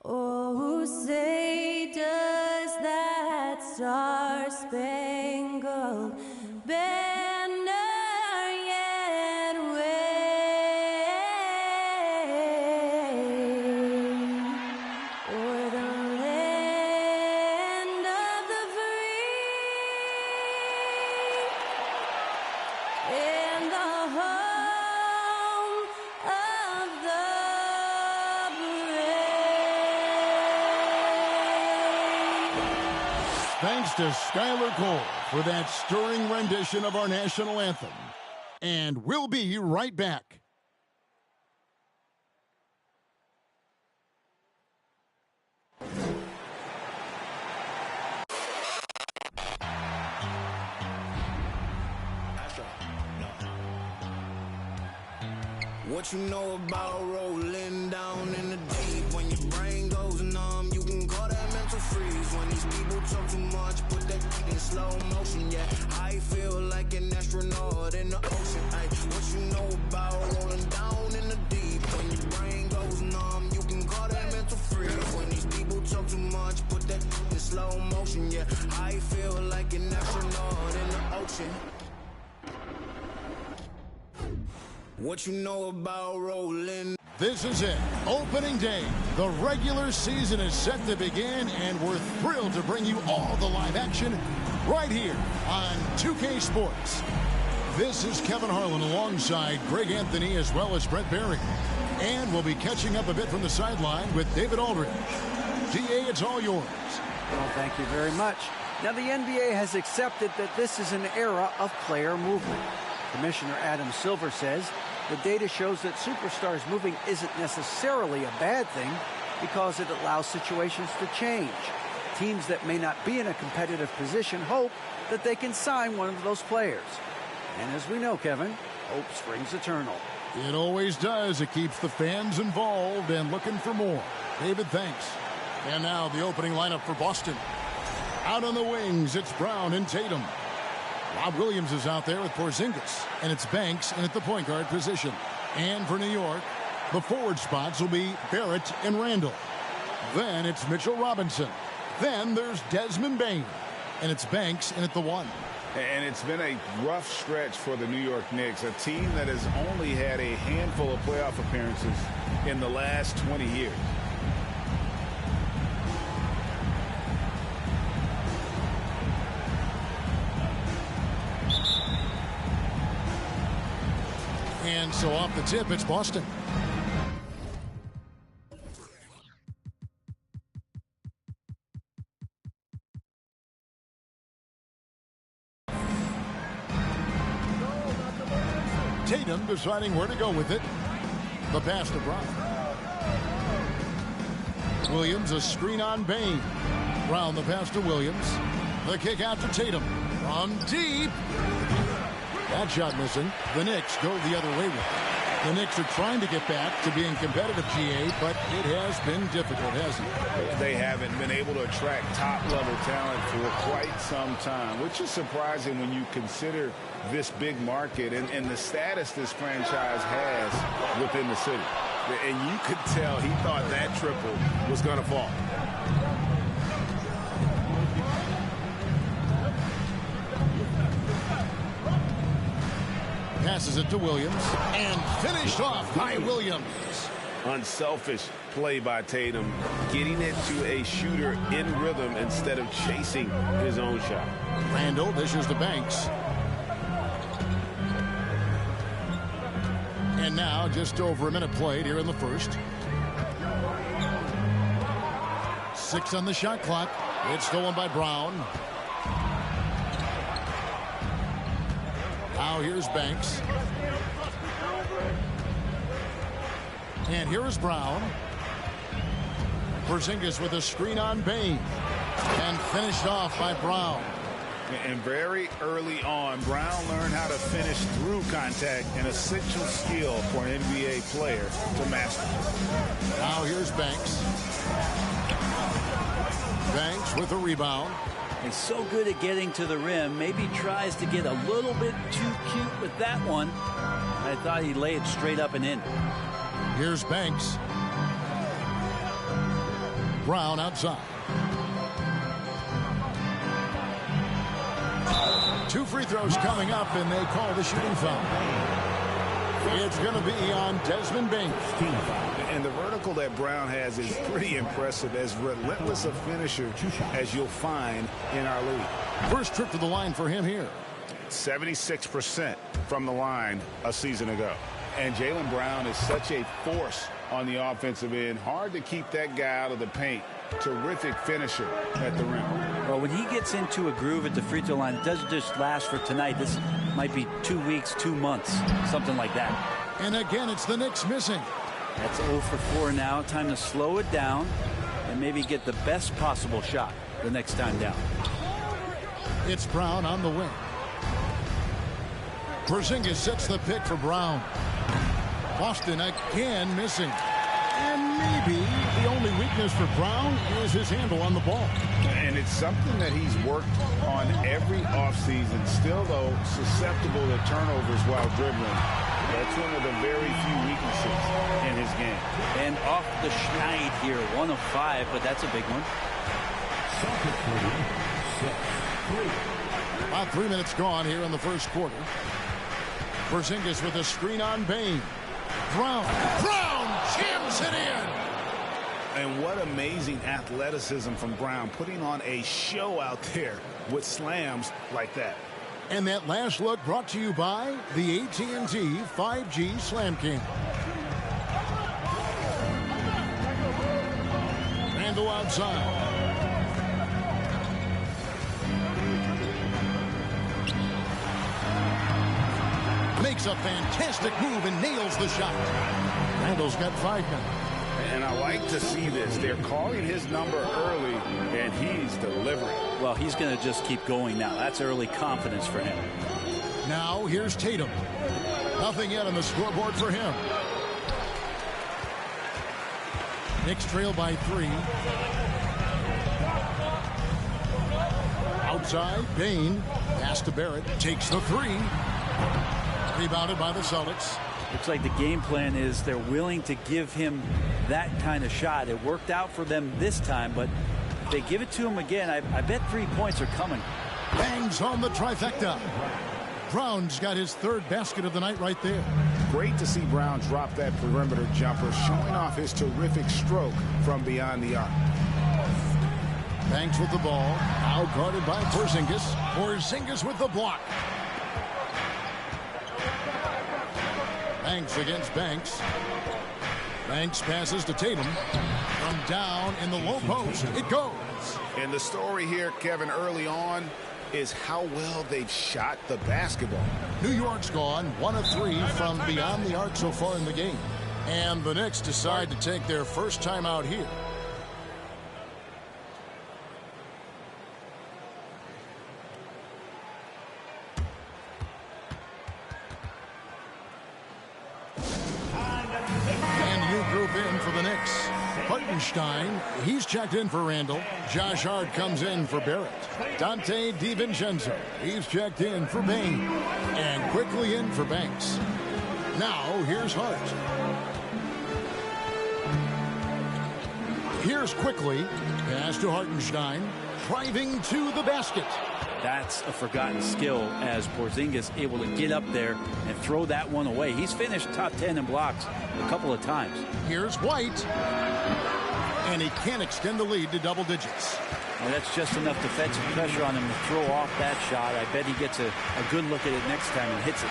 Oh, say does that star-spangled banner yet wave o'er the land of the free and the home of the Thanks to Skylar Cole for that stirring rendition of our national anthem. And we'll be right back. What you know about rolling down in the deep? When your brain goes numb, you can call that mental freeze. When these people talk too much, put that in slow motion. Yeah, I feel like an astronaut in the ocean. Ay, what you know about rolling down in the deep? When your brain goes numb, you can call that mental freeze. When these people talk too much, put that in slow motion. Yeah, I feel like an astronaut in the ocean. What you know about rolling? This is it, opening day. The regular season is set to begin, and we're thrilled to bring you all the live action right here on 2K Sports. This is Kevin Harlan alongside Greg Anthony as well as Brett Barry. And we'll be catching up a bit from the sideline with David Aldridge. DA, it's all yours. Well, thank you very much. Now, the NBA has accepted that this is an era of player movement. Commissioner Adam Silver says the data shows that superstars moving isn't necessarily a bad thing because it allows situations to change. Teams that may not be in a competitive position hope that they can sign one of those players. And as we know, Kevin, hope springs eternal. It always does. It keeps the fans involved and looking for more. David, thanks. And now the opening lineup for Boston. Out on the wings, it's Brown and Tatum. Rob Williams is out there with Porzingis, and it's Banks in at the point guard position. And for New York, the forward spots will be Barrett and Randall. Then it's Mitchell Robinson. Then there's Desmond Bane, and it's Banks in at the one. And it's been a rough stretch for the New York Knicks, a team that has only had a handful of playoff appearances in the last 20 years. And so off the tip, it's Boston. Tatum deciding where to go with it. The pass to Brown. Williams, a screen on Bane. Brown, the pass to Williams. The kick out to Tatum. From deep. That shot missing. The Knicks go the other way with it. The Knicks are trying to get back to being competitive, GA, but it has been difficult, hasn't it? They haven't been able to attract top-level talent for quite some time, which is surprising when you consider this big market and the status this franchise has within the city. And you could tell he thought that triple was going to fall. Passes it to Williams and finished off by Williams. Unselfish play by Tatum, getting it to a shooter in rhythm instead of chasing his own shot. Randall dishes to Banks. And now just over a minute played here in the first. 6 on the shot clock. It's stolen by Brown. Now here's Banks. And here is Brown. Porzingis with a screen on Bane. And finished off by Brown. And very early on, Brown learned how to finish through contact, an essential skill for an NBA player to master. Now here's Banks. Banks with a rebound. He's so good at getting to the rim. Maybe tries to get a little bit too cute with that one. I thought he'd lay it straight up and in. Here's Banks. Brown outside. 2 free throws coming up, and they call the shooting foul. It's going to be on Desmond Bain. And the vertical that Brown has is pretty impressive, as relentless a finisher as you'll find in our league. First trip to the line for him here. 76% from the line a season ago. And Jaylen Brown is such a force on the offensive end. Hard to keep that guy out of the paint. Terrific finisher at the rim. Well, when he gets into a groove at the free throw line, it doesn't just last for tonight. This might be 2 weeks, 2 months, something like that. And again, it's the Knicks missing. That's 0 for 4 now. Time to slow it down and maybe get the best possible shot the next time down. It's Brown on the wing. Porzingis sets the pick for Brown. Boston again missing. And maybe the only weakness for Brown is his handle on the ball. And it's something that he's worked on every offseason. Still, though, susceptible to turnovers while dribbling. That's one of the very few weaknesses in his game. And off the schneid here, 1 of 5, but that's a big one. About 3 minutes gone here in the first quarter. Porzingis with a screen on Bain. Brown jams it in. And what amazing athleticism from Brown, putting on a show out there with slams like that. And that last look brought to you by the AT&T 5G Slam Cam. Randall outside. Makes a fantastic move and nails the shot. Randall's got 5 now. And I like to see this. They're calling his number early, and he's delivering. Well, he's going to just keep going now. That's early confidence for him. Now here's Tatum. Nothing yet on the scoreboard for him. Knicks trail by 3. Outside, Bain. Pass to Barrett. Takes the 3. Rebounded by the Celtics. Looks like the game plan is they're willing to give him that kind of shot. It worked out for them this time, but if they give it to him again, I bet 3 points are coming. Bangs on the trifecta. Brown's got his 3rd basket of the night right there. Great to see Brown drop that perimeter jumper, showing off his terrific stroke from beyond the arc. Banks with the ball. Now guarded by Porzingis. Porzingis with the block. Banks against Banks. Banks passes to Tatum. From down in the low post, it goes. And the story here, Kevin, early on is how well they've shot the basketball. New York's gone 1 of 3 from beyond the arc so far in the game. And the Knicks decide to take their first time out here. In for the Knicks. Hartenstein, he's checked in for Randall. Josh Hart comes in for Barrett. Dante DiVincenzo, he's checked in for Bain. And quickly in for Banks. Now, here's Hart. Here's quickly. Pass to Hartenstein. Driving to the basket. That's a forgotten skill as Porzingis able to get up there and throw that one away. He's finished top 10 in blocks a couple of times. Here's White. And he can't extend the lead to double digits. Well, that's just enough defensive pressure on him to throw off that shot. I bet he gets a good look at it next time and hits it.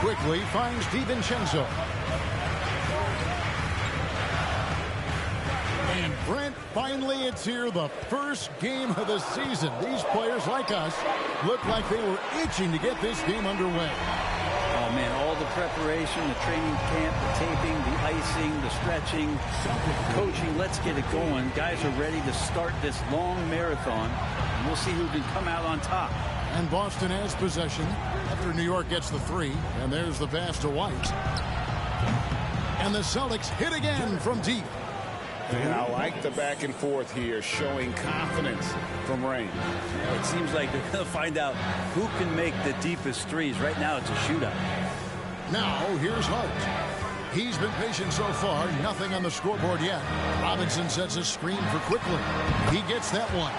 Quickly finds DiVincenzo. And Brent, finally it's here, the first game of the season. These players, like us, look like they were itching to get this game underway. Oh, man, all the preparation, the training camp, the taping, the icing, the stretching, the coaching, let's get it going. Guys are ready to start this long marathon, and we'll see who can come out on top. And Boston has possession after New York gets the 3, and there's the pass to White. And the Celtics hit again from deep. And I like the back and forth here, showing confidence from Rain. It seems like they're going to find out who can make the deepest threes. Right now, it's a shootout. Now, here's Hart. He's been patient so far. Nothing on the scoreboard yet. Robinson sets a screen for Quickly. He gets that one.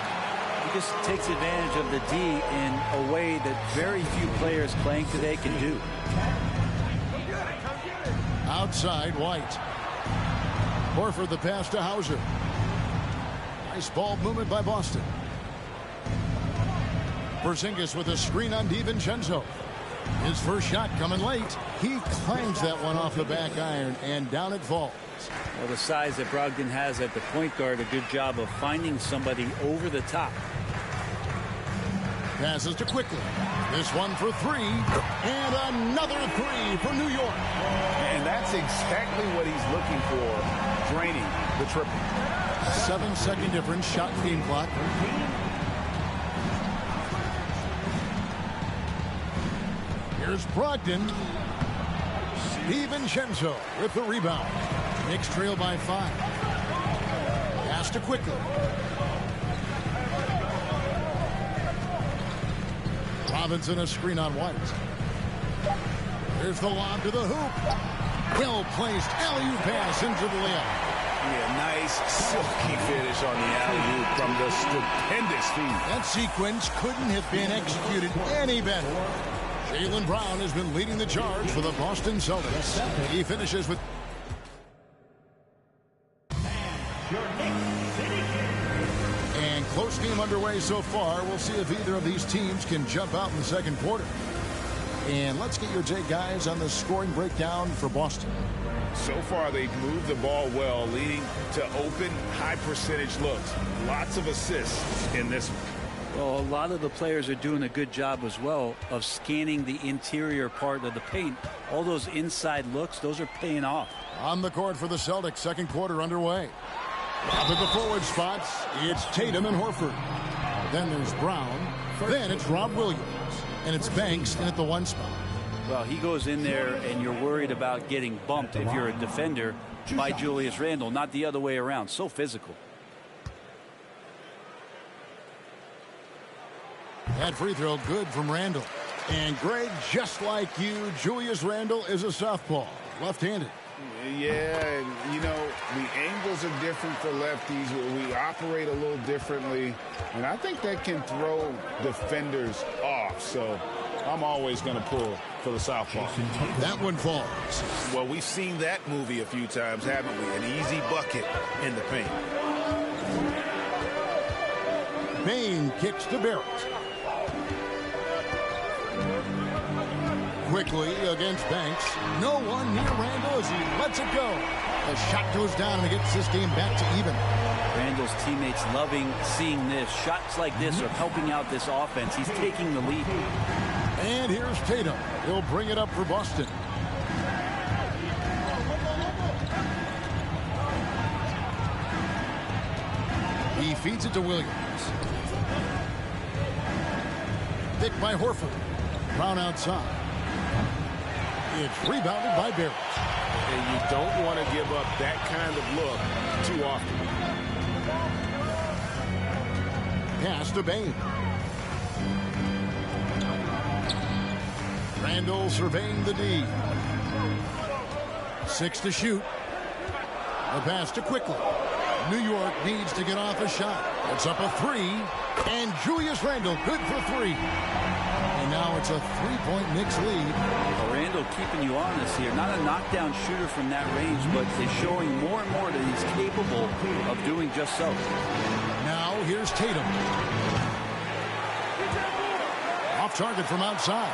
He just takes advantage of the D in a way that very few players playing today can do. Outside, White. Horford the pass to Hauser. Nice ball movement by Boston. Porzingis with a screen on DiVincenzo. His first shot coming late. He climbs that one off the back iron, and down it falls. Well, the size that Brogdon has at the point guard, a good job of finding somebody over the top. Passes to Quickly. This one for three, and another three for New York. And that's exactly what he's looking for, draining the triple. 7-second difference, shot and game clock. Here's Brogdon. DiVincenzo with the rebound. Knicks trail by 5. Pass to Quickly. Robinson a screen on White. Here's the lob to the hoop. Well placed alley-oop pass into the layup. Yeah, nice silky finish on the alley-oop from the stupendous feed. That sequence couldn't have been executed any better. Jaylen Brown has been leading the charge for the Boston Celtics. He finishes with... And close game underway so far. We'll see if either of these teams can jump out in the second quarter. And let's get your take, guys, on the scoring breakdown for Boston. So far, they've moved the ball well, leading to open, high-percentage looks. Lots of assists in this one. Well, a lot of the players are doing a good job as well of scanning the interior part of the paint. All those inside looks, those are paying off. On the court for the Celtics, second quarter underway. Up at the forward spots, it's Tatum and Horford. Then there's Brown. Then it's Rob Williams. And it's Banks in at the 1 spot. Well, he goes in there and you're worried about getting bumped if you're a defender by Julius Randle, not the other way around. So physical. That free throw good from Randle. And Greg, just like you, Julius Randle is a southpaw, left-handed. Yeah, and you know, the angles are different for lefties. We operate a little differently, and I think that can throw defenders off. So I'm always going to pull for the southpaw. That one falls. Well, we've seen that movie a few times, haven't we? An easy bucket in the paint. Bain kicks to Barrett. Quickly against Banks. No one near Randle as he lets it go. The shot goes down and it gets this game back to even. Randle's teammates loving seeing this. Shots like this are helping out this offense. He's taking the lead. And here's Tatum. He'll bring it up for Boston. He feeds it to Williams. Picked by Horford. Brown outside. It's rebounded by Barrett. And you don't want to give up that kind of look too often. Pass to Bain. Randle surveying the D. 6 to shoot. A pass to Quickly. New York needs to get off a shot. It's up a 3. And Julius Randle good for 3. And now it's a 3-point Knicks lead. Well, Randle keeping you honest here. Not a knockdown shooter from that range, but is showing more and more that he's capable of doing just so. Now here's Tatum. Off target from outside.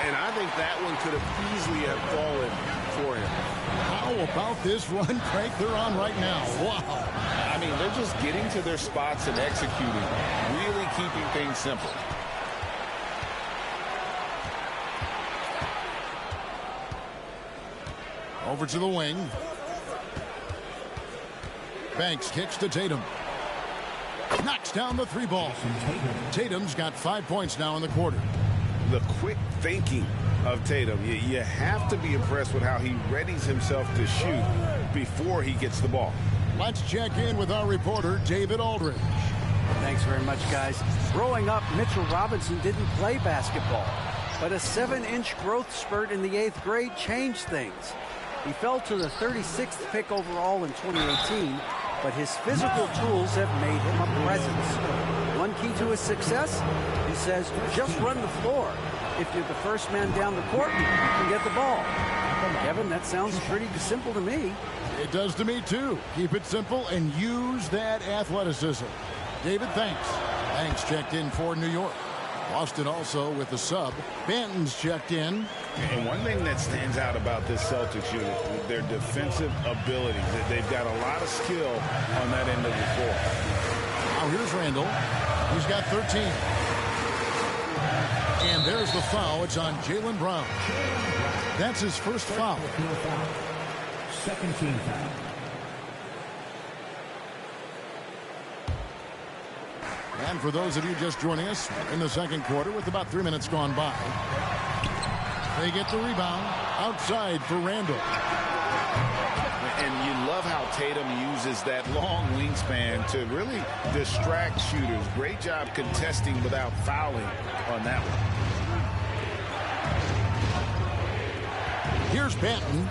And I think that one could have easily have fallen for him. How about this run, Craig, they're on right now? Wow. I mean, they're just getting to their spots and executing, really keeping things simple. Over to the wing. Banks kicks to Tatum. Knocks down the 3 ball. Tatum's got 5 points now in the quarter. The quick thinking of Tatum. You have to be impressed with how he readies himself to shoot before he gets the ball. Let's check in with our reporter, David Aldridge. Thanks very much, guys. Growing up, Mitchell Robinson didn't play basketball, but a 7-inch growth spurt in the 8th grade changed things. He fell to the 36th pick overall in 2018, but his physical tools have made him a presence. One key to his success, he says, just run the floor. If you're the first man down the court, you can get the ball. Kevin, that sounds pretty simple to me. It does to me, too. Keep it simple and use that athleticism. David, thanks. Thanks checked in for New York. Boston also with the sub. Banton's checked in. And one thing that stands out about this Celtics unit, their defensive ability. They've got a lot of skill on that end of the floor. Now here's Randall. He's got 13. And there's the foul. It's on Jaylen Brown. That's his first foul. Second team foul. And for those of you just joining us in the second quarter with about 3 minutes gone by, they get the rebound outside for Randall. And you love how Tatum uses that long wingspan to really distract shooters. Great job contesting without fouling on that one. Here's Banton.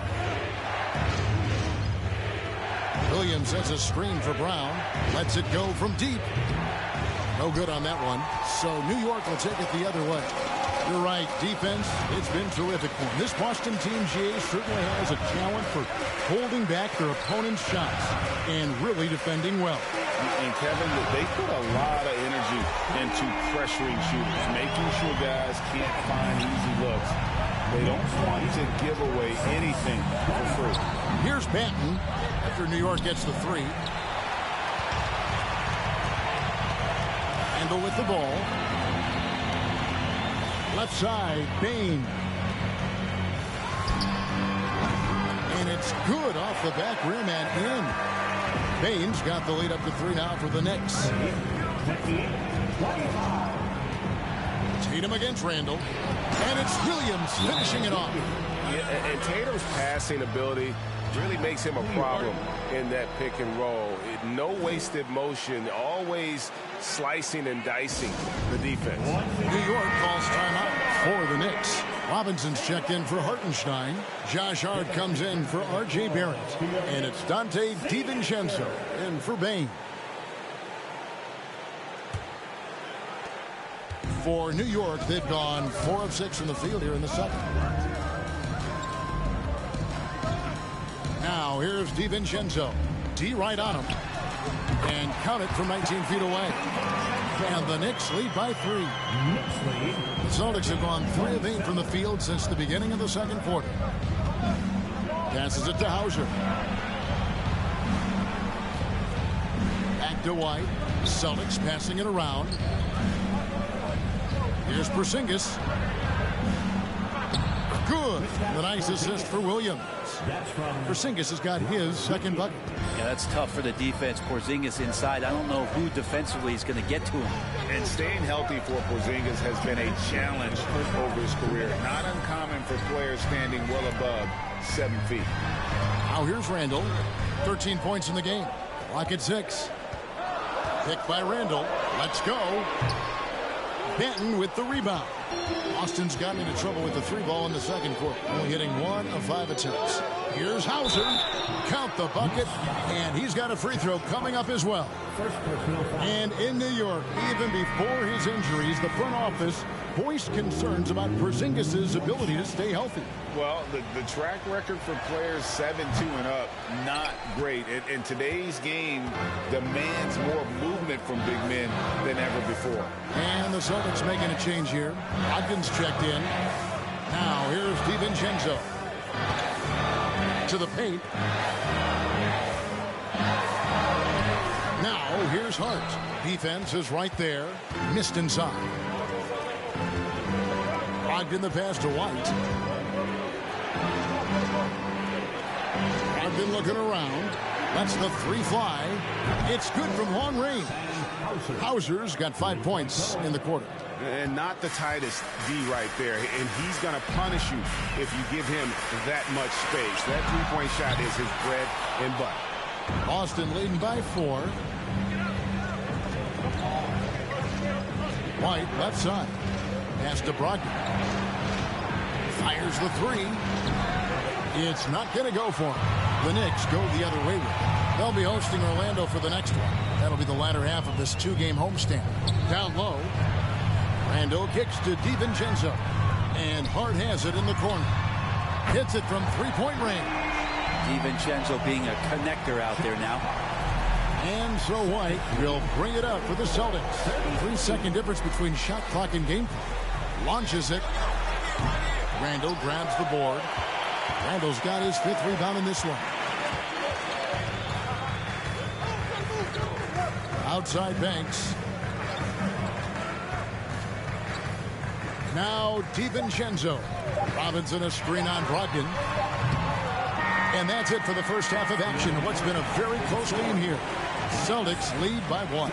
Williams has a screen for Brown. Lets it go from deep. No good on that one. So New York will take it the other way. You're right. Defense, it's been terrific. This Boston team, GA, certainly has a talent for holding back their opponent's shots and really defending well. And Kevin, they put a lot of energy into pressuring shooters, making sure guys can't find easy looks. They don't want to give away anything for free. Here's Banton after New York gets the three. Randall with the ball. Left side, Bane. And it's good off the back rim and in. Bane's got the lead up to three now for the Knicks. Tatum against Randall. And it's Williams finishing it off. Yeah, and Tatum's passing ability really makes him a problem in that pick and roll. No wasted motion, always slicing and dicing the defense. New York calls timeout for the Knicks. Robinson's checked in for Hartenstein. Josh Hart comes in for R.J. Barrett. And it's Dante DiVincenzo in for Bane. For New York, they've gone 4 of 6 from the field here in the second. Now here's DiVincenzo. D right on him. And count it from 19 feet away. And the Knicks lead by 3. The Celtics have gone 3 of 8 from the field since the beginning of the second quarter. Passes it to Hauser. Back to White. Celtics passing it around. Here's Porzingis. Good. The nice assist for Williams. Porzingis has got his second bucket. Yeah, that's tough for the defense. Porzingis inside. I don't know who defensively is going to get to him. And staying healthy for Porzingis has been a challenge over his career. Not uncommon for players standing well above 7 feet. Now here's Randall. 13 points in the game. Clock at 6. Picked by Randall. Let's go. Benton with the rebound. Austin's gotten into trouble with the 3-ball in the second quarter, only hitting 1 of 5 attempts. Here's Hauser. Count the bucket, and he's got a free throw coming up as well. And in New York, even before his injuries, the front office voiced concerns about Porzingis' ability to stay healthy. Well, the track record for players 7-2 and up, not great. In today's game, demands more movement from big men than ever before. And the Celtics making a change here. Ogden's checked in. Now here's DiVincenzo. To the paint. Now here's Hart. Defense is right there. Missed inside. Ogden the pass to White. Ogden looking around. That's the 3 fly. It's good from long range. Hauser's got 5 points in the quarter. And not the tightest D right there. And he's going to punish you if you give him that much space. That three-point shot is his bread and butter. Boston leading by 4. White left side. Pass to Brogdon. Fires the 3. It's not going to go for him. The Knicks go the other way with it. They'll be hosting Orlando for the next one. That'll be the latter half of this two-game homestand. Down low, Randall kicks to DiVincenzo. And Hart has it in the corner. Hits it from three-point range. DiVincenzo being a connector out there now. And so White will bring it up for the Celtics. 3-second difference between shot clock and game clock. Launches it. Randall grabs the board. Randall's got his 5th rebound in this one. Outside Banks. Now DiVincenzo. Robinson a screen on Brogdon. And that's it for the first half of action. What's been a very close game here. Celtics lead by 1.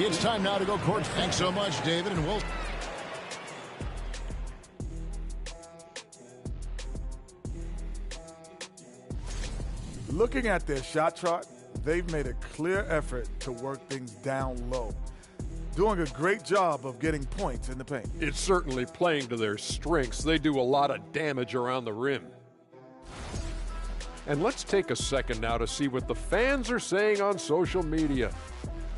It's time now to go court. Thanks so much, David, and we'll... Looking at their shot chart, they've made a clear effort to work things down low. Doing a great job of getting points in the paint. It's certainly playing to their strengths. They do a lot of damage around the rim. And let's take a second now to see what the fans are saying on social media.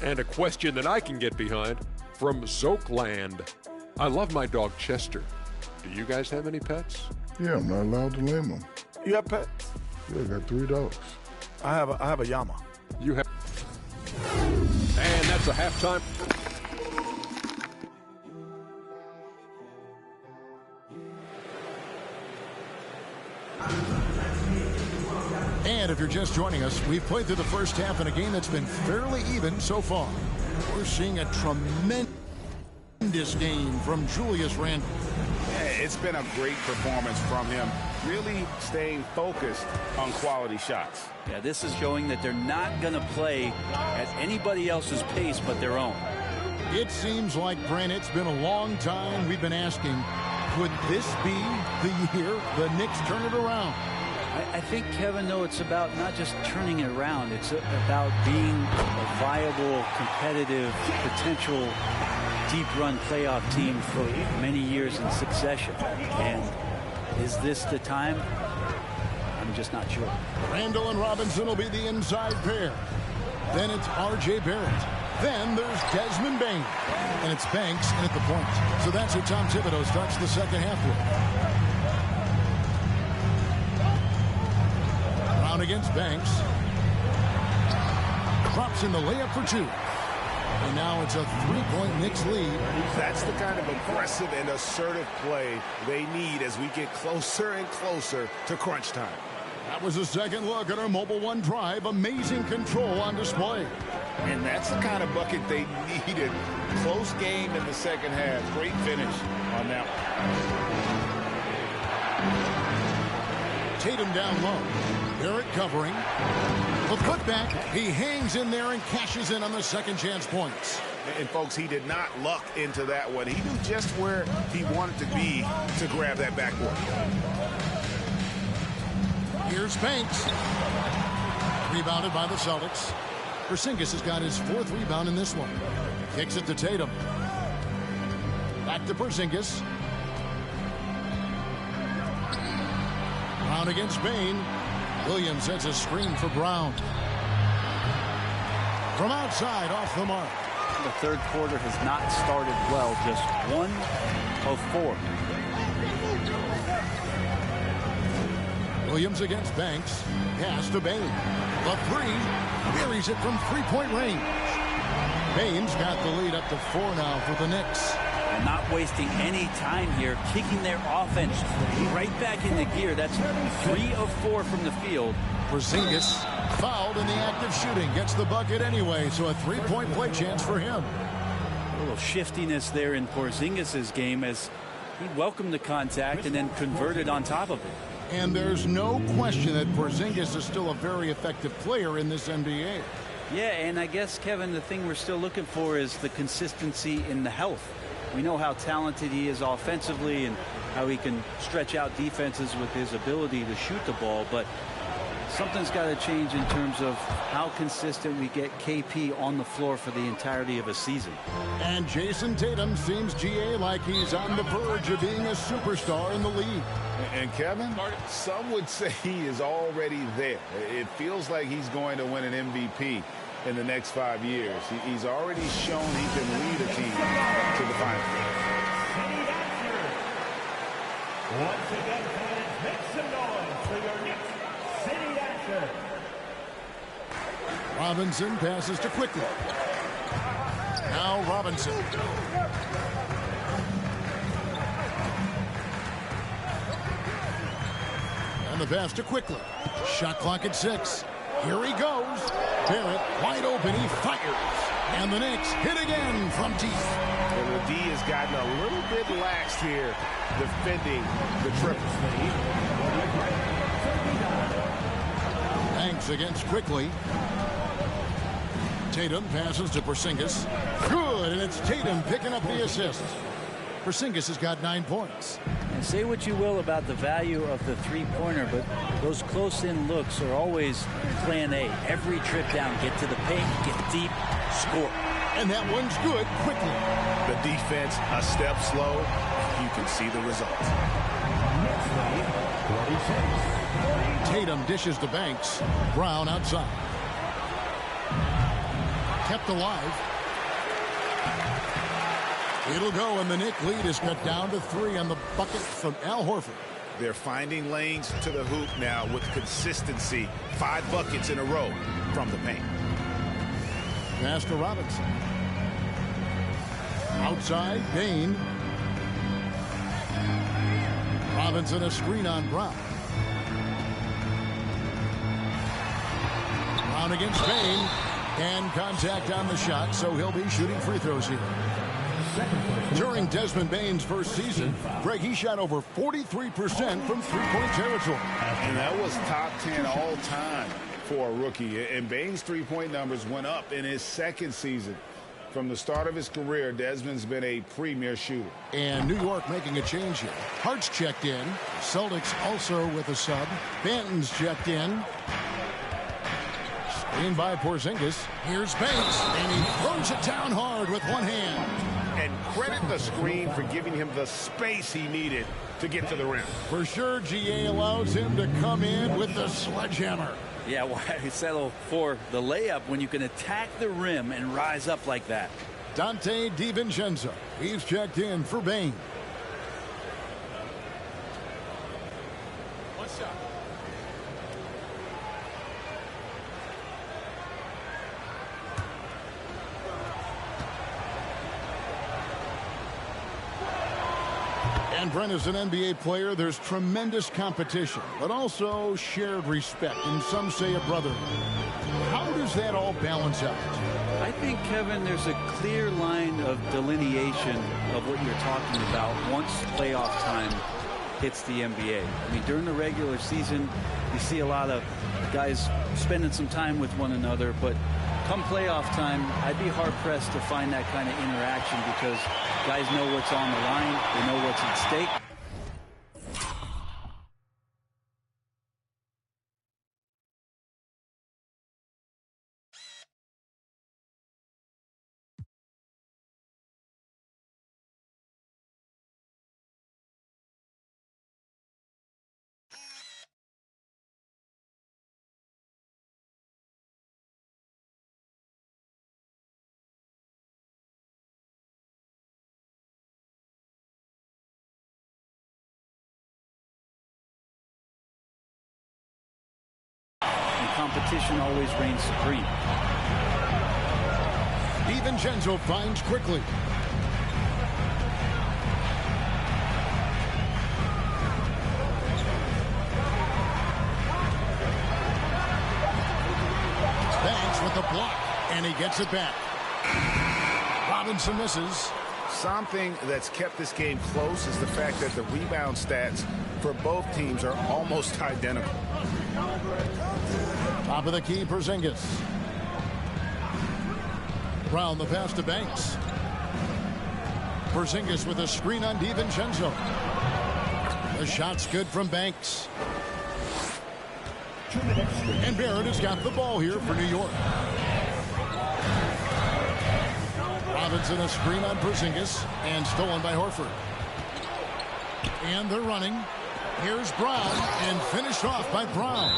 And a question that I can get behind from Zokeland. I love my dog Chester. Do you guys have any pets? Yeah, I'm not allowed to name them. You have pets? Yeah, I got 3 dogs. I have a llama. You have... And that's a halftime. And if you're just joining us, we've played through the first half in a game that's been fairly even so far. We're seeing a tremendous game from Julius Randle. Yeah, it's been a great performance from him, really staying focused on quality shots. Yeah, this is showing that they're not going to play at anybody else's pace but their own. It seems like, Brent, it's been a long time we've been asking, could this be the year the Knicks turn it around? I think, Kevin, though, it's about not just turning it around. It's about being a viable, competitive, potential deep-run playoff team for many years in succession. And is this the time? I'm just not sure. Randall and Robinson will be the inside pair. Then it's R.J. Barrett. Then there's Desmond Bain. And it's Banks in at the point. So that's who Tom Thibodeau starts the second half with. Brown against Banks. Drops in the layup for 2. And now it's a 3-point Knicks lead. That's the kind of aggressive and assertive play they need as we get closer and closer to crunch time. That was a second look at our Mobile One drive. Amazing control on display. And that's the kind of bucket they needed. Close game in the second half. Great finish on that one. Tatum down low. Barrett covering. The putback. He hangs in there and cashes in on the second chance points. And folks, he did not luck into that one. He knew just where he wanted to be to grab that backboard. Here's Banks. Rebounded by the Celtics. Porzingis has got his 4th rebound in this one. Kicks it to Tatum. Back to Porzingis. Brown against Bain. Williams sets a screen for Brown. From outside, off the mark. The third quarter has not started well. Just 1 of 4. Williams against Banks. Pass to Bain. The 3. Buries it from 3-point range. Bain's got the lead up to 4 now for the Knicks. And not wasting any time here, kicking their offense right back into gear. That's 3 of 4 from the field. Porzingis fouled in the act of shooting. Gets the bucket anyway, so a 3-point play chance for him. A little shiftiness there in Porzingis' game as he welcomed the contact and then converted on top of it. And there's no question that Porzingis is still a very effective player in this NBA. Yeah, and I guess, Kevin, the thing we're still looking for is the consistency in the health. We know how talented he is offensively and how he can stretch out defenses with his ability to shoot the ball, but Something's got to change in terms of how consistent we get KP on the floor for the entirety of a season. And Jason Tatum seems, GA, like he's on the verge of being a superstar in the league. And Kevin, some would say he is already there. It feels like he's going to win an MVP in the next 5 years. He's already shown he can lead a team to the finals. Once again, fans, make some noise for your next City Dancer. Robinson passes to Quickly. Now Robinson. And the pass to Quickly. Shot clock at 6. Here he goes. Barrett wide open. He fires. And the Knicks hit again from deep. Well, the D has gotten a little bit lax here defending the triple. Banks against Quickly. Tatum passes to Porzingis. Good, and it's Tatum picking up the assist. Porzingis has got 9 points. And say what you will about the value of the three-pointer, but those close-in looks are always plan A. Every trip down, get to the paint, get deep, score. And that one's good quickly. The defense a step slow. You can see the result. Tatum dishes to Banks. Brown outside. Kept alive. It'll go, and the Knick lead is cut down to 3 on the bucket from Al Horford. They're finding lanes to the hoop now with consistency. 5 buckets in a row from the paint. Pass to Robinson. Outside, Bain. Robinson a screen on Brown. Brown against Bain. And contact on the shot, so he'll be shooting free throws here. During Desmond Bain's first season, Greg, he shot over 43% from three-point territory. And that was top 10 all time for a rookie. And Bain's three-point numbers went up in his second season. From the start of his career, Desmond's been a premier shooter. And New York making a change here. Hart's checked in. Celtics also with a sub. Banton's checked in. Screen by Porzingis. Here's Banks, and he throws it down hard with one hand. And credit the screen for giving him the space he needed to get to the rim. For sure, GA allows him to come in with the sledgehammer. Yeah, why settle for the layup when you can attack the rim and rise up like that? Dante DiVincenzo. He's checked in for Bain. What's up? And Brent, as an NBA player, there's tremendous competition, but also shared respect, and some say a brotherhood. How does that all balance out? I think, Kevin, there's a clear line of delineation of what you're talking about once playoff time hits the NBA. I mean, during the regular season, you see a lot of guys spending some time with one another, but come playoff time, I'd be hard-pressed to find that kind of interaction because guys know what's on the line, they know what's at stake. Competition always reigns supreme. DiVincenzo finds quickly. Banks with the block, and he gets it back. Robinson misses. Something that's kept this game close is the fact that the rebound stats for both teams are almost identical. Top of the key, Porzingis. Brown the pass to Banks. Porzingis with a screen on DiVincenzo. The shot's good from Banks. to the next stage. And Barrett has got the ball here for New York. Robinson a screen on Porzingis and stolen by Horford. And they're running. Here's Brown and finished off by Brown.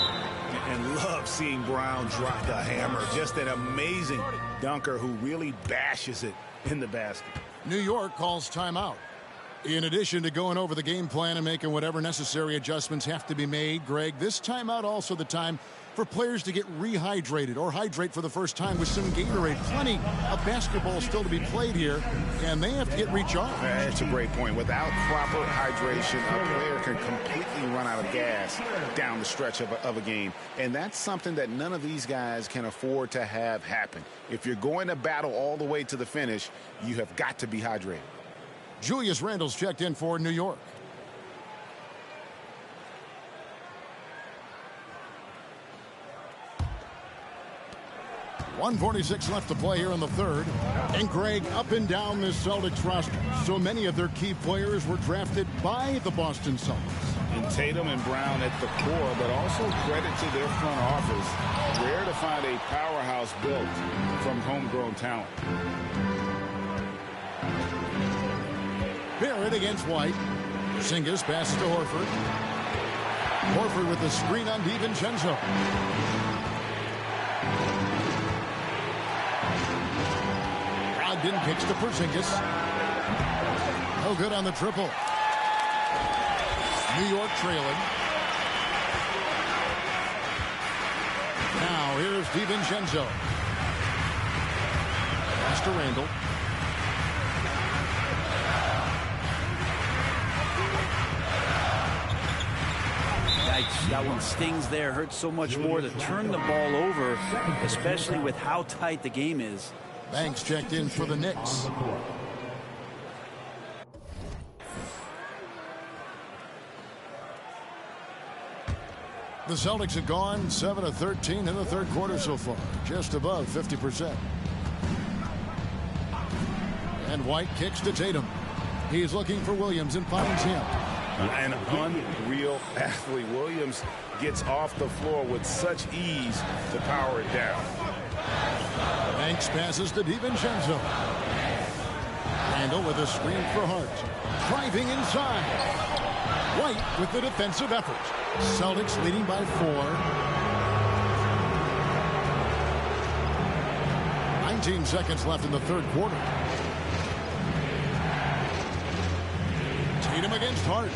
And love seeing Brown drop the hammer. Just an amazing dunker who really bashes it in the basket. New York calls timeout. In addition to going over the game plan and making whatever necessary adjustments have to be made, Greg, this timeout also the time for players to get rehydrated or hydrate for the first time with some Gatorade. Plenty of basketball still to be played here, and they have to get recharged. That's a great point. Without proper hydration, a player can completely run out of gas down the stretch of a game. And that's something that none of these guys can afford to have happen. If you're going to battle all the way to the finish, you have got to be hydrated. Julius Randle's checked in for New York. .146 left to play here in the third. And Greg, up and down this Celtics roster, so many of their key players were drafted by the Boston Celtics. And Tatum and Brown at the core, but also credit to their front office. Rare to find a powerhouse built from homegrown talent. Barrett against White. Porzingis passes to Horford. Horford with the screen on DiVincenzo. Brogdon kicks to Porzingis. No good on the triple. New York trailing. Now here's DiVincenzo. Pass to Randle. That one stings there. Hurts so much more to turn the ball over, especially with how tight the game is. Banks checked in for the Knicks. The Celtics have gone 7 of 13 in the third quarter so far, just above 50%. And White kicks to Tatum. He's looking for Williams and finds him. An unreal athlete. Williams gets off the floor with such ease to power it down. Banks passes to DiVincenzo. Randle with a screen for Hart. Driving inside. White with the defensive effort. Celtics leading by 4. 19 seconds left in the third quarter. Tatum against Hart.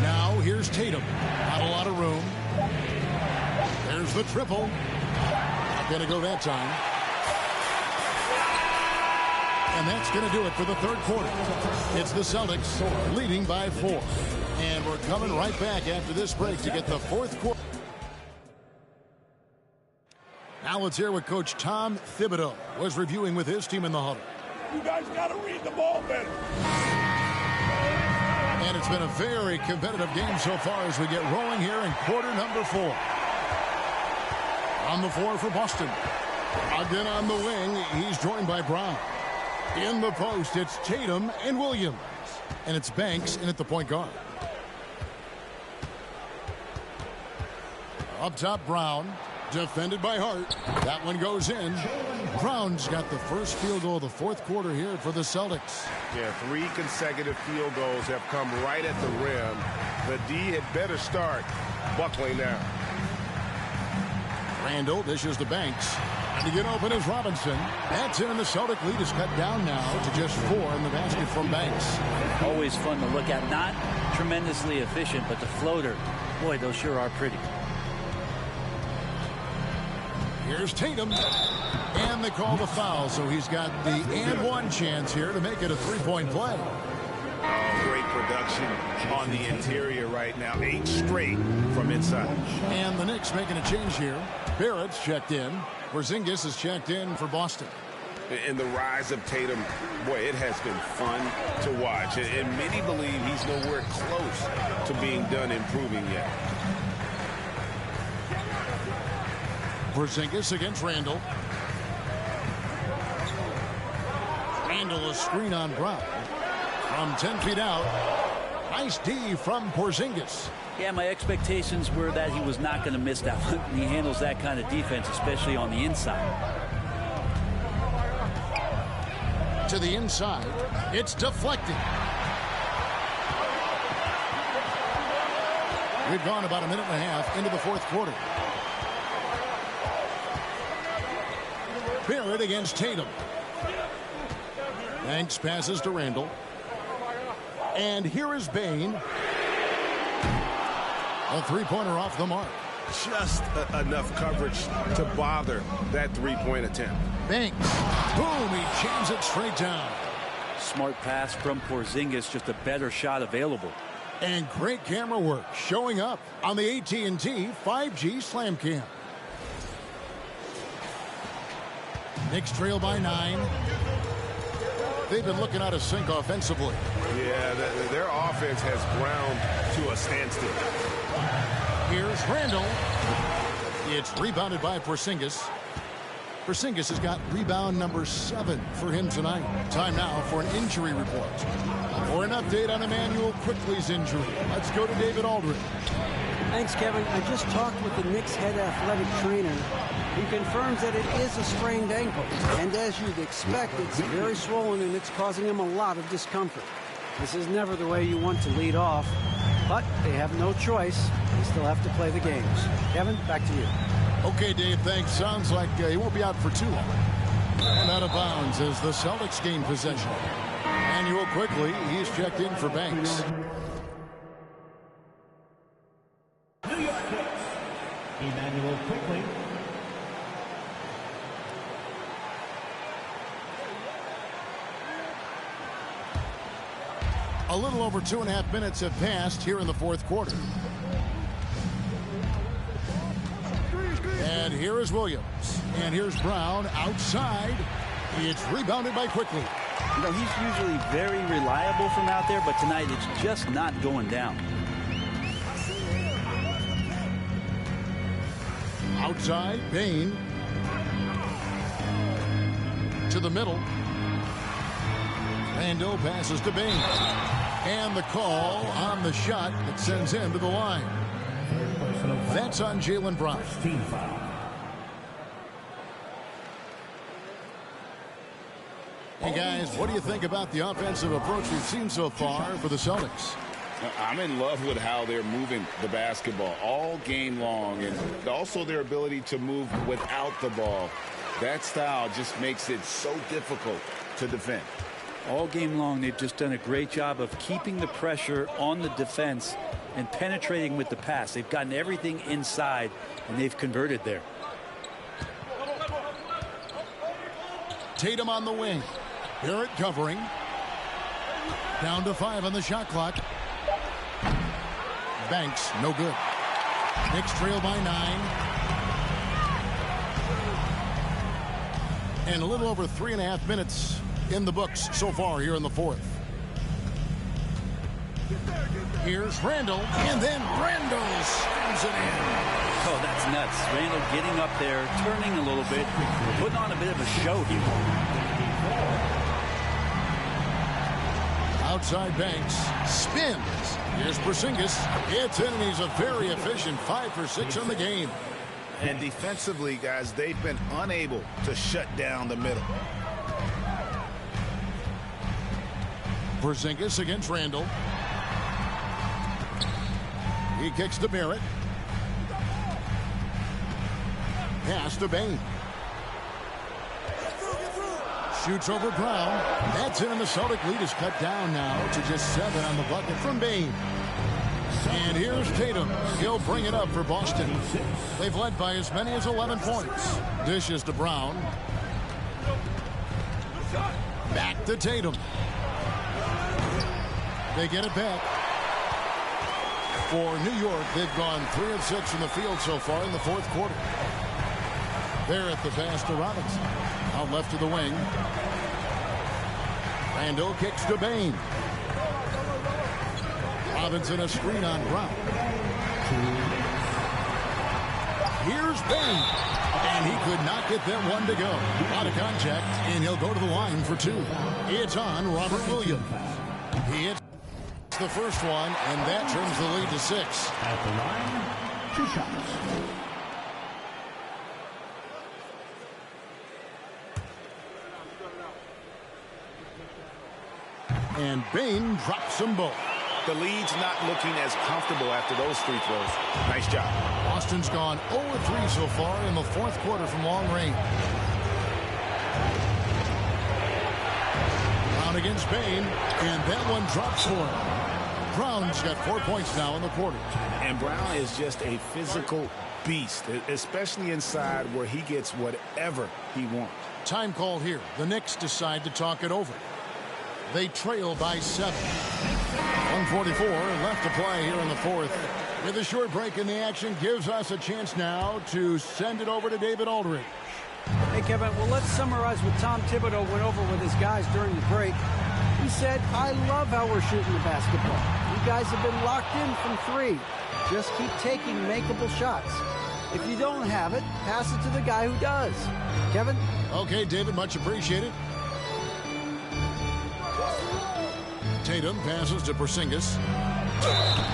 Now here's Tatum. Not a lot of room. There's the triple. Not going to go that time. And that's going to do it for the third quarter. It's the Celtics leading by 4. And we're coming right back after this break to get the fourth quarter. Now let's hear what Coach Tom Thibodeau was reviewing with his team in the huddle. You guys got to read the ball better. And it's been a very competitive game so far as we get rolling here in quarter number 4. On the floor for Boston. Again on the wing, he's joined by Brown. In the post, it's Tatum and Williams. And it's Banks in at the point guard. Up top, Brown. Defended by Hart. That one goes in. Brown's got the first field goal of the fourth quarter here for the Celtics. Yeah, 3 consecutive field goals have come right at the rim. The D had better start buckling now. Randle dishes to Banks. And to get open is Robinson. That's in, and the Celtic lead is cut down now to just 4 in the basket from Banks. Always fun to look at. Not tremendously efficient, but the floater, boy, those sure are pretty. Here's Tatum. And they call the foul, so he's got the and one chance here to make it a three-point play. Oh, great production on the interior right now. 8 straight from inside. And the Knicks making a change here. Barrett's checked in. Porzingis is checked in for Boston. And the rise of Tatum, boy, it has been fun to watch. And many believe he's nowhere close to being done improving yet. Porzingis against Randle. Randle a screen on Brown. From 10 feet out. Nice D from Porzingis. Yeah, my expectations were that he was not going to miss that one. He handles that kind of defense, especially on the inside. To the inside. It's deflected. We've gone about a minute and a half into the fourth quarter. Barrett against Tatum. Banks passes to Randall. And here is Bain. A three-pointer off the mark. Just enough coverage to bother that three-point attempt. Banks. Boom, he jams it straight down. Smart pass from Porzingis, just a better shot available. And great camera work showing up on the AT&T 5G Slam Cam. Knicks trail by 9. They've been looking out of sync offensively. Yeah, their offense has ground to a standstill. Here's Randall. It's rebounded by Porzingis. Porzingis has got rebound number 7 for him tonight. Time now for an injury report. For an update on Emmanuel Quickley's injury, let's go to David Aldridge. Thanks, Kevin. I just talked with the Knicks head athletic trainer, who confirms that it is a sprained ankle. And as you'd expect, it's very swollen and it's causing him a lot of discomfort. This is never the way you want to lead off, but they have no choice. They still have to play the games. Kevin, back to you. Okay, Dave, thanks. Sounds like he won't be out for too long. And out of bounds as the Celtics gain possession. Emmanuel Quickley, he's checked in for Banks. New York Knicks, Emmanuel Quickley. A little over 2.5 minutes have passed here in the fourth quarter. And here is Williams. And here's Brown outside. It's rebounded by Quickley. You know, he's usually very reliable from out there, but tonight it's just not going down. Outside, Bain. To the middle. Randall passes to Bain. And the call on the shot that sends him to the line. That's on Jaylen Brown. Hey, guys, what do you think about the offensive approach we've seen so far for the Celtics? I'm in love with how they're moving the basketball all game long, and also their ability to move without the ball. That style just makes it so difficult to defend. All game long, they've just done a great job of keeping the pressure on the defense and penetrating with the pass. They've gotten everything inside, and they've converted there. Tatum on the wing. Barrett covering. Down to 5 on the shot clock. Banks, no good. Knicks trail by 9. And a little over 3.5 minutes in the books so far here in the fourth. Here's Randall, and then Randall slams it in. Oh, that's nuts. Randall getting up there, turning a little bit, putting on a bit of a show here. Outside Banks, spins. Here's Porzingis. It's in, and he's a very efficient 5 for 6 on the game. And defensively, guys, they've been unable to shut down the middle. Porzingis against Randall. He kicks to Barrett. Pass to Bain. Shoots over Brown. That's in, and the Celtic lead is cut down now to just 7 on the bucket from Bain. And here's Tatum. He'll bring it up for Boston. They've led by as many as 11 points. Dishes to Brown. Back to Tatum. They get it back. For New York, they've gone 3 of 6 from the field so far in the fourth quarter. There at the pass to Robinson. Out left to the wing. Randall kicks to Bain. Robinson a screen on Brown. Here's Bain. And he could not get them one to go. Out of contact, and he'll go to the line for 2. It's on Robert Williams. He hits the first one, and that turns the lead to 6. At the line, 2 shots. And Bain drops them both. The lead's not looking as comfortable after those free throws. Nice job. Boston's gone 0-3 so far in the fourth quarter from long range. Brown against Bain, and that one drops for him. Brown's got 4 points now in the quarter. And Brown is just a physical beast, especially inside where he gets whatever he wants. Time called here. The Knicks decide to talk it over. They trail by 7. 1:44 left to play here in the fourth. With a short break in the action, gives us a chance now to send it over to David Aldridge. Hey, Kevin, well, let's summarize what Tom Thibodeau went over with his guys during the break. He said, I love how we're shooting the basketball. You guys have been locked in from 3. Just keep taking makeable shots. If you don't have it, pass it to the guy who does. Kevin? Okay, David, much appreciated. Tatum passes to Porzingis.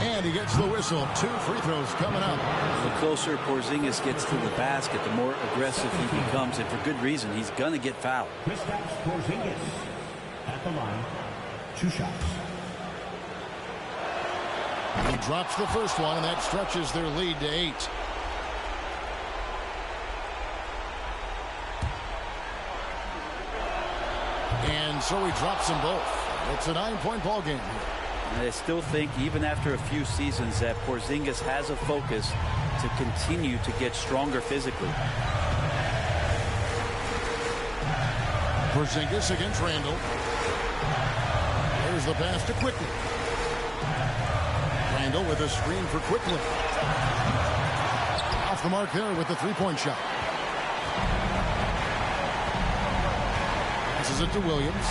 And he gets the whistle. 2 free throws coming up. The closer Porzingis gets to the basket, the more aggressive he becomes, and for good reason. He's going to get fouled. Kristaps Porzingis at the line, 2 shots. He drops the first one, and that stretches their lead to 8. And so he drops them both. It's a 9-point ball game here. I still think, even after a few seasons, that Porzingis has a focus to continue to get stronger physically. Porzingis against Randall. There's the pass to Quickly. Randall with a screen for Quickly. Off the mark there with the 3-point shot. Passes it to Williams.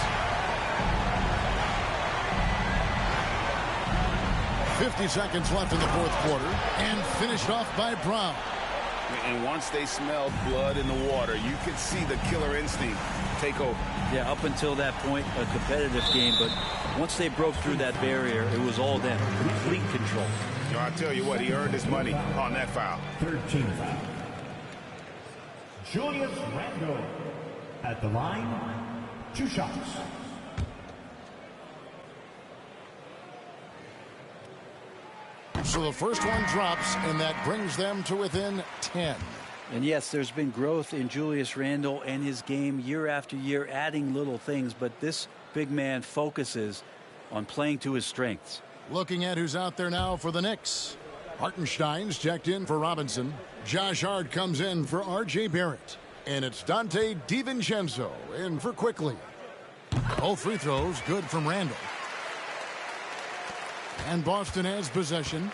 50 seconds left in the fourth quarter, and finished off by Brown. And once they smelled blood in the water, you could see the killer instinct take over. Yeah, up until that point, a competitive game, but once they broke through that barrier, it was all them. Complete control. You know, I tell you what, he earned his money on that foul. 13 foul. Julius Randle at the line, 2 shots. So the first one drops, and that brings them to within 10. And yes, there's been growth in Julius Randle and his game year after year, adding little things, but this big man focuses on playing to his strengths. Looking at who's out there now for the Knicks. Hartenstein's checked in for Robinson. Josh Hart comes in for R.J. Barrett. And it's Dante DiVincenzo in for Quickly. Both free throws good from Randle. And Boston has possession.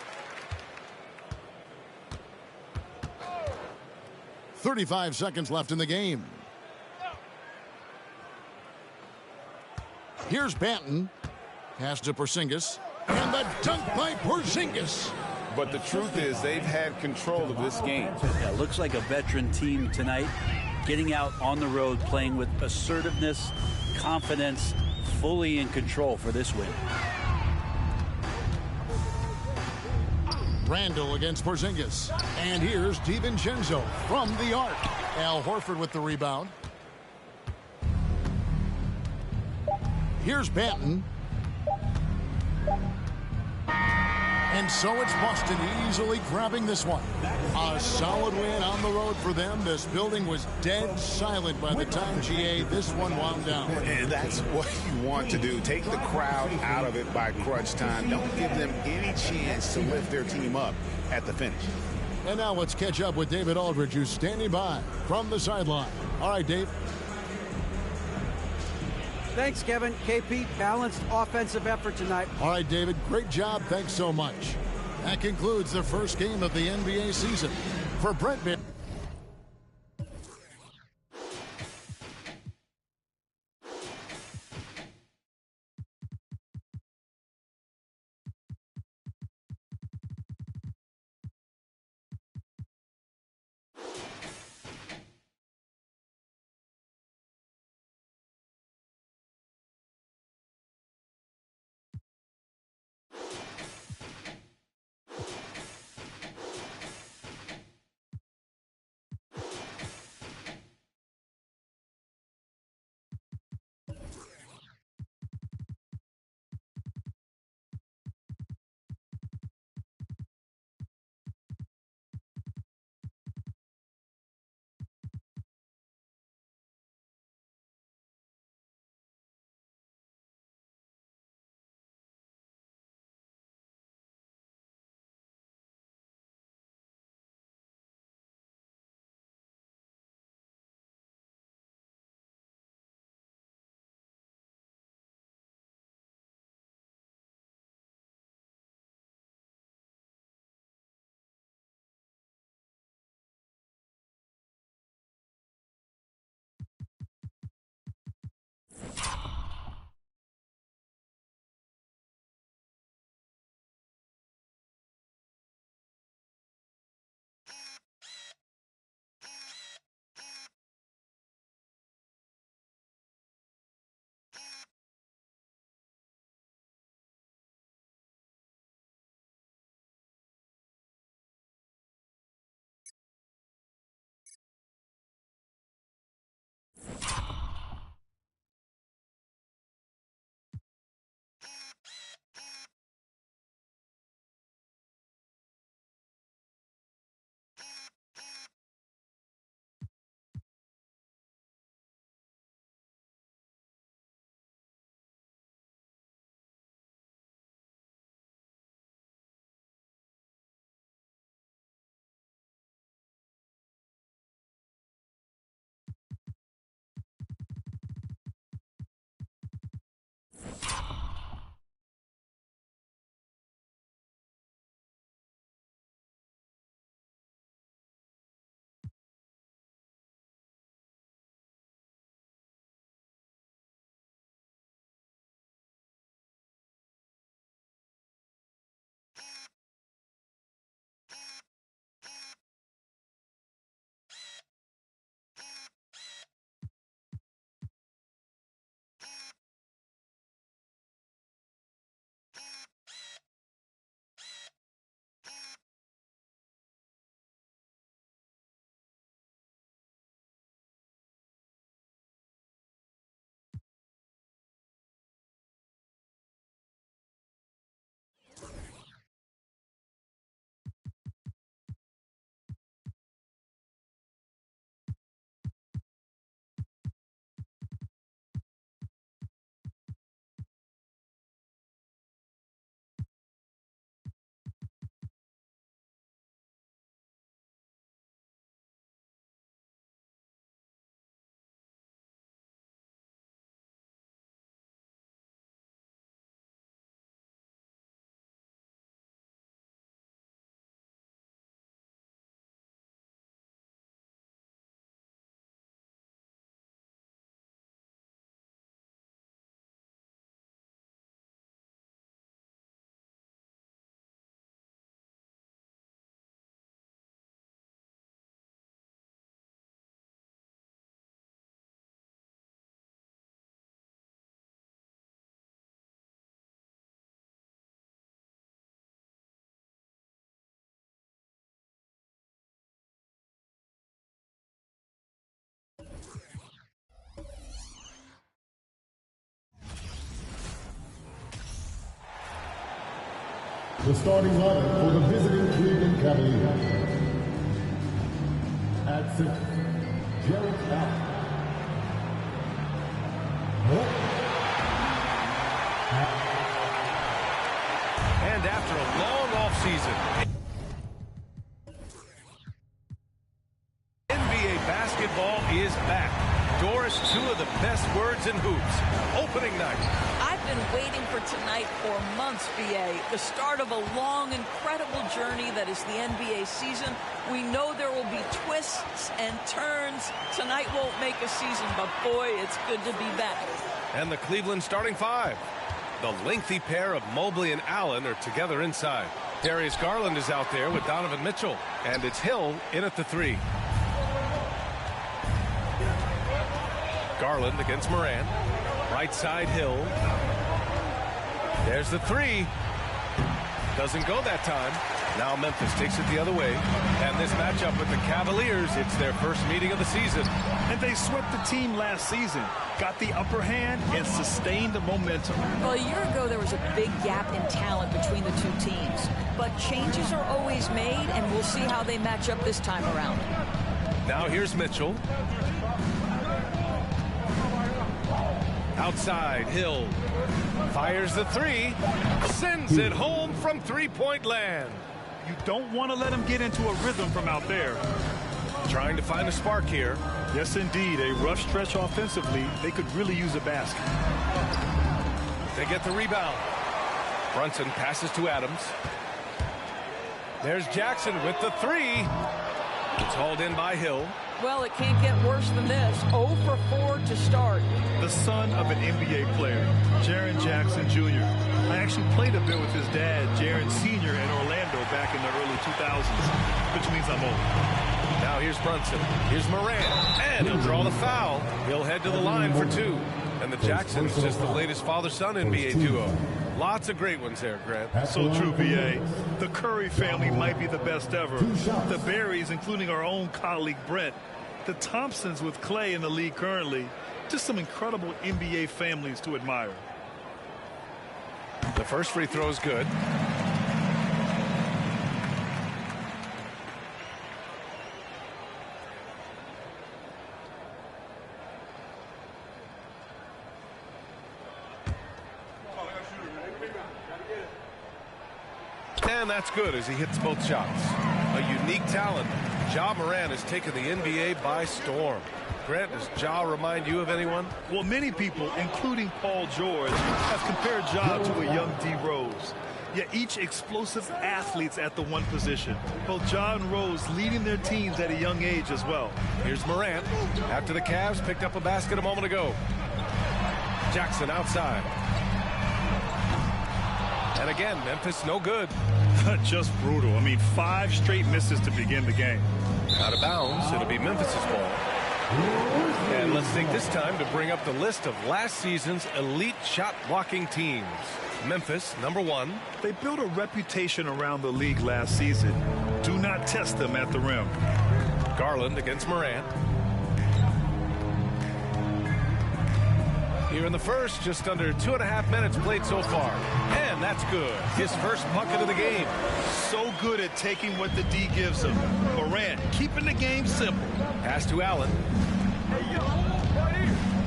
35 seconds left in the game. Here's Banton. Pass to Porzingis. And the dunk by Porzingis. But the truth is, they've had control of this game. Yeah, looks like a veteran team tonight, getting out on the road, playing with assertiveness, confidence, fully in control for this win. Randle against Porzingis. And here's DiVincenzo from the arc. Al Horford with the rebound. Here's Banton. And so it's Boston easily grabbing this one. A solid win on the road for them. This building was dead silent by the time GA this one wound down. And that's what you want to do. Take the crowd out of it by crunch time. Don't give them any chance to lift their team up at the finish. And now let's catch up with David Aldridge, who's standing by from the sideline. All right, Dave. Thanks, Kevin. KP, balanced offensive effort tonight. All right, David, great job. Thanks so much. That concludes the first game of the NBA season. For Brent Baer. The starting lineup for the visiting Cleveland Cavaliers. At center, Jarrett Allen. And after a long offseason, NBA basketball is back. Doris, two of the best words in hoops. Opening night. I've been waiting for tonight for months, BA. The start of a long, incredible journey that is the NBA season. We know there will be twists and turns. Tonight won't make a season, but boy, it's good to be back. And the Cleveland starting five. The lengthy pair of Mobley and Allen are together inside. Darius Garland is out there with Donovan Mitchell. And it's Hill in at the three. Garland against Morant. Right side Hill. There's the three. Doesn't go that time. Now Memphis takes it the other way. And this matchup with the Cavaliers, it's their first meeting of the season. And they swept the team last season, got the upper hand, and sustained the momentum. Well, a year ago, there was a big gap in talent between the two teams. But changes are always made, and we'll see how they match up this time around. Now here's Mitchell. Outside, Hill fires the three, sends it home from three-point land. You don't want to let him get into a rhythm from out there. Trying to find a spark here. Yes, indeed. A rough stretch offensively. They could really use a basket. They get the rebound. Brunson passes to Adams. There's Jackson with the three. It's hauled in by Hill. Well, it can't get worse than this. 0 for 4 to start. The son of an NBA player, Jaren Jackson Jr. I actually played a bit with his dad, Jaren Sr. in Orlando back in the early 2000s, which means I'm old. Now here's Brunson. Here's Morant. And he'll draw the foul. He'll head to the line for two. And the Jacksons just the latest father-son NBA duo. Lots of great ones there, Grant. So true, B.A. The Curry family might be the best ever. The Berrys, including our own colleague Brent. The Thompsons with Clay in the league currently. Just some incredible NBA families to admire. The first free throw is good. And that's good as he hits both shots. A unique talent. Ja Morant has taken the NBA by storm. Grant, does Ja remind you of anyone? Well, many people, including Paul George, have compared Ja to a young D. Rose. Yet each explosive athletes at the one position. Both Ja and Rose leading their teams at a young age as well. Here's Morant. After the Cavs picked up a basket a moment ago. Jackson outside. And again, Memphis no good. Just brutal. I mean, 5 straight misses to begin the game. Out of bounds. It'll be Memphis's ball. And let's take this time to bring up the list of last season's elite shot blocking teams. Memphis, number 1. They built a reputation around the league last season. Do not test them at the rim. Garland against Morant. Here in the first, just under 2.5 minutes played so far. And that's good. His first bucket of the game. So good at taking what the D gives him. Morant keeping the game simple. Pass to Allen.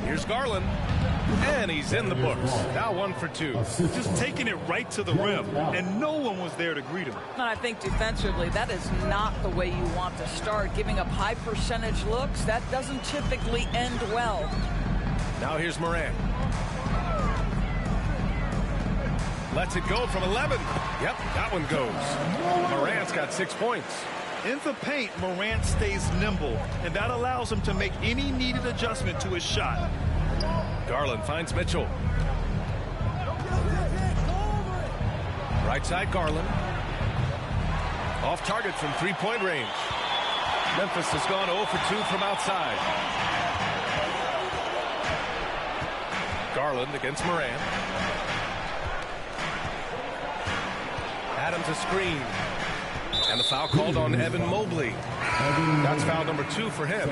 Here's Garland. And he's in the books. Now 1 for 2. Just taking it right to the rim. And no one was there to greet him. And I think defensively, that is not the way you want to start. Giving up high percentage looks, that doesn't typically end well. Now here's Morant. Lets it go from 11. Yep, that one goes. Morant's got 6 points. In the paint, Morant stays nimble, and that allows him to make any needed adjustment to his shot. Garland finds Mitchell. Right side, Garland. Off target from three-point range. Memphis has gone 0 for 2 from outside. Garland against Morant. Adams a screen. And the foul called on Evan Mobley. That's foul number 2 for him.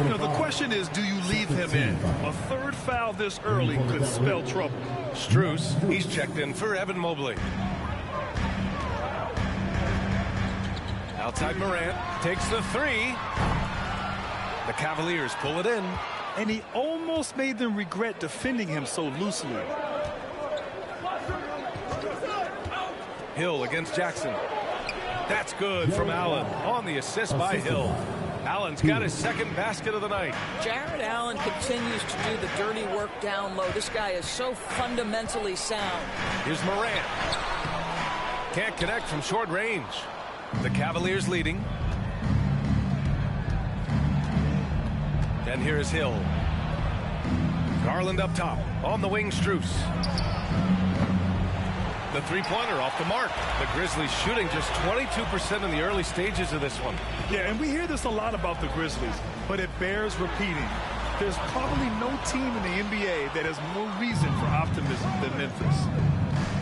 You know, the question is, do you leave him in? A third foul this early could spell trouble. Strus, he's checked in for Evan Mobley. Outside Morant takes the three. The Cavaliers pull it in. And he almost made them regret defending him so loosely. Hill against Jackson. That's good from Allen on the assist by Hill. Allen's got his second basket of the night. Jared Allen continues to do the dirty work down low. This guy is so fundamentally sound. Here's Morant. Can't connect from short range. The Cavaliers leading. And here is Hill. Garland up top. On the wing, Strus. The three-pointer off the mark. The Grizzlies shooting just 22% in the early stages of this one. Yeah, and we hear this a lot about the Grizzlies, but it bears repeating. There's probably no team in the NBA that has more reason for optimism than Memphis.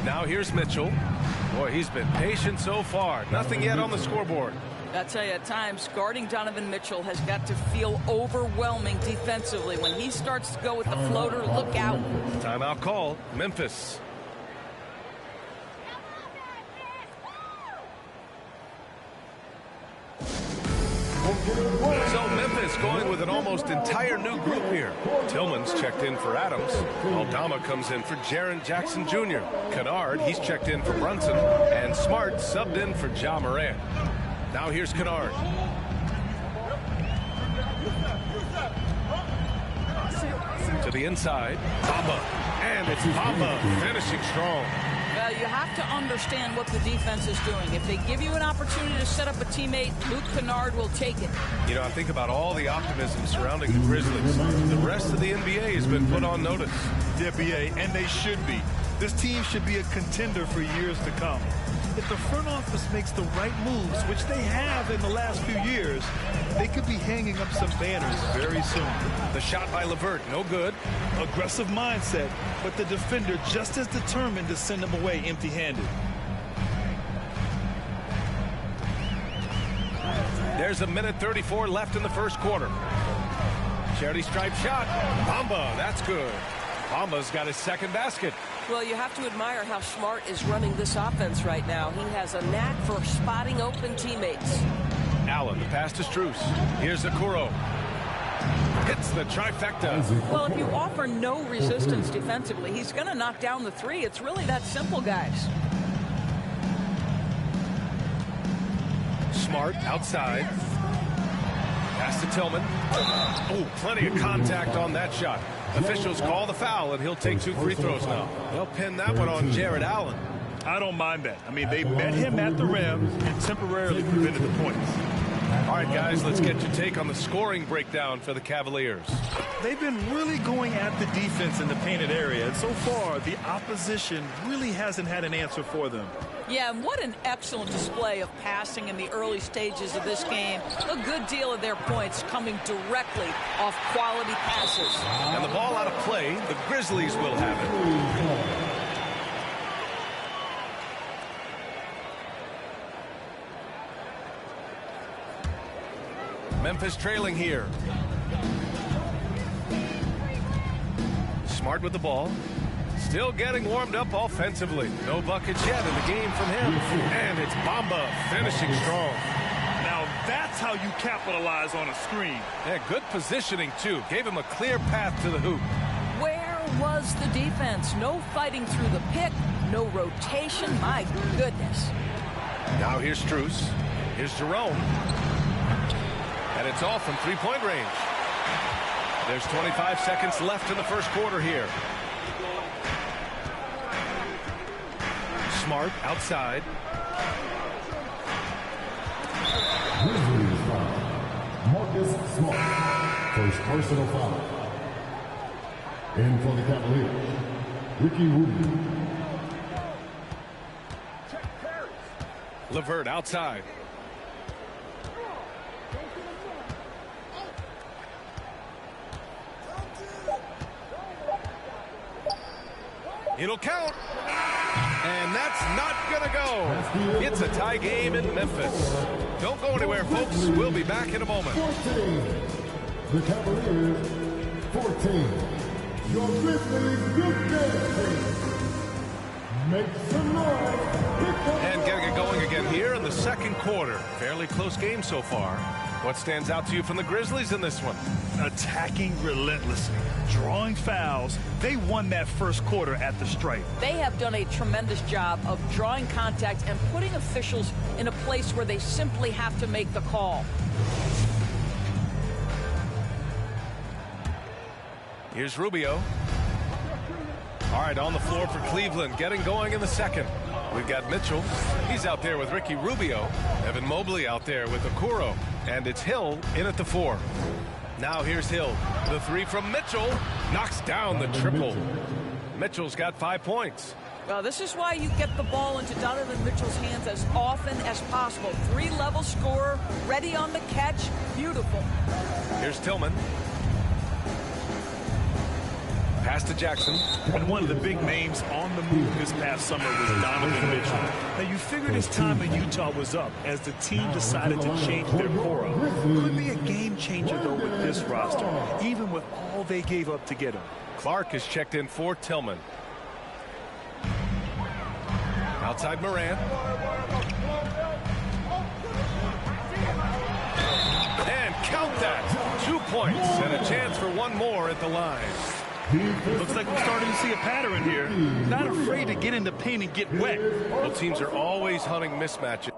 Now here's Mitchell. Boy, he's been patient so far. Nothing yet on the scoreboard. I tell you, at times, guarding Donovan Mitchell has got to feel overwhelming defensively. When he starts to go with the floater, look out. Timeout call, Memphis. So Memphis going with an almost entire new group here. Tillman's checked in for Adams. Aldama comes in for Jaren Jackson Jr. Kennard, he's checked in for Brunson. And Smart subbed in for Ja Morant. Now here's Kennard. To the inside. Bamba. And it's Bamba finishing strong. Well, you have to understand what the defense is doing. If they give you an opportunity to set up a teammate, Luke Kennard will take it. You know, I think about all the optimism surrounding the Grizzlies. The rest of the NBA has been put on notice. Yeah, BA, and they should be. This team should be a contender for years to come. If the front office makes the right moves, which they have in the last few years, they could be hanging up some banners very soon. The shot by LeVert, no good. Aggressive mindset, but the defender just as determined to send him away empty-handed. There's a minute 34 left in the first quarter. Charity stripe shot. Bamba, that's good. Bamba's got his second basket. Well, you have to admire how Smart is running this offense right now. He has a knack for spotting open teammates. Allen, the pass to Strus. Here's Okoro. Hits the trifecta. Well, if you offer no resistance defensively, he's going to knock down the three. It's really that simple, guys. Smart outside. Pass to Tillman. Oh, plenty of contact on that shot. Officials call the foul, and he'll take 2 free throws now. They'll pin that one on Jared Allen. I don't mind that. I mean, they met him at the rim and temporarily prevented the points. All right, guys, let's get your take on the scoring breakdown for the Cavaliers. They've been really going at the defense in the painted area, and so far, the opposition really hasn't had an answer for them. Yeah, and what an excellent display of passing in the early stages of this game. A good deal of their points coming directly off quality passes. And the ball out of play, the Grizzlies will have it. Memphis trailing here. Smart with the ball. Still getting warmed up offensively. No buckets yet in the game from him. And it's Bamba finishing strong. Now that's how you capitalize on a screen. Yeah, good positioning, too. Gave him a clear path to the hoop. Where was the defense? No fighting through the pick. No rotation. My goodness. Now here's Strus. Here's Jerome. And it's all from three-point range. There's 25 seconds left in the first quarter here. Smart outside. Grizzlies foul. Marcus Smart. First personal foul. And for the Cavaliers, Ricky Rubio. LeVert outside. It'll count. And that's not going to go. It's a tie game in Memphis. Don't go anywhere, folks. We'll be back in a moment. 14. The Cavaliers, 14. Your Grizzlies, good game. And getting it going again here in the second quarter. Fairly close game so far. What stands out to you from the Grizzlies in this one? Attacking relentlessly, drawing fouls. They won that first quarter at the stripe. They have done a tremendous job of drawing contact and putting officials in a place where they simply have to make the call. Here's Rubio. All right, on the floor for Cleveland, getting going in the second. We've got Mitchell. He's out there with Ricky Rubio. Evan Mobley out there with Okoro. And it's Hill in at the 4. Now here's Hill. The 3 from Mitchell. Knocks down the triple. Mitchell's got 5 points. Well, this is why you get the ball into Donovan Mitchell's hands as often as possible. 3-level scorer, ready on the catch. Beautiful. Here's Tillman. Pass to Jackson. And one of the big names on the move this past summer was Donovan Mitchell. Now, you figured his time in Utah was up as the team decided to change their core up. Could be a game changer, though, with this roster, even with all they gave up to get him. Clark is checked in for Tillman. Outside Moran. And count that. 2 points and a chance for one more at the line. Looks like we're starting to see a pattern here. Not afraid to get in the paint and get wet. Well, teams are always hunting mismatches.